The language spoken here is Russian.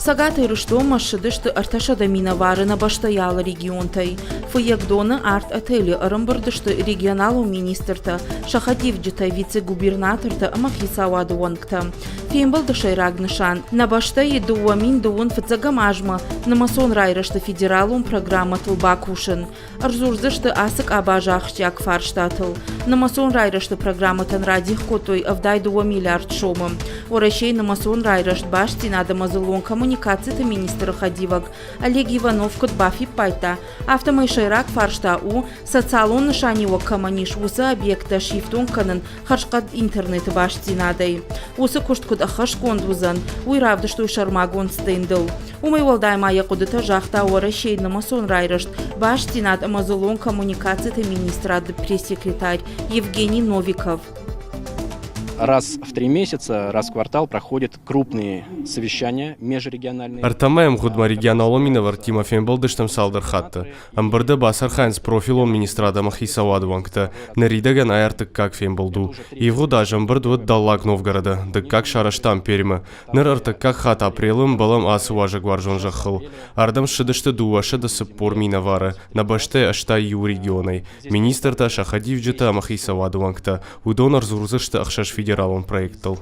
Сагаты рышто машидышты арташада миновары на баштаяла регионтай. Фыягдоны арт отели арымбырдышты регионалу министрта, шахадивджита вице-губернаторта Махисауаду вангта. Фембалды шайрагнышан. На баштае дуамин дуун фыцагамажма, на масон райрышты федералум программа тылбакушын. Арзурзышты асык абажахштяк фарштатыл. На масон райрышты программа танрадих котой авдай 2 миллиард шомым. Оращей на масон райрышт башти надо мазылон коммуникацията министра Хадиваг. Олег Иванов Котбафи пайта. Автомай шайрак фаршта у социалон нышанива каманиш усы объекта шифтун канын харшкад интернет башти надай. Усы кушткуд ахаш кондузан. Уйравдышты шармагон стендл. Умай валдай мая кудыта жахта оращей на масон райрышт башти над мазылон коммуникацията министра пресс-секретарь Евгений Новиков. Раз в 3 месяца, раз в квартал проходят крупные совещания межрегиональные. Артамаем худма регионалу миновар Тимофеем Балдыштам салдар хатта. Амбарда басар хайнс профилом министрада Махисауаду вангта. Наридаган аяртык как фем балду. Его даже амбарду даллак Новгорода. Да как шараштам перима. Нар артык как хат апрелым балам асуажа гваржон жахыл. Ардам шыдышты дуаша да сыппор миновара. На баште ашта ю регионай. Министрта Шахадивджита Махисауаду вангта. Удон арзурзышты ахшаш федералон проектал.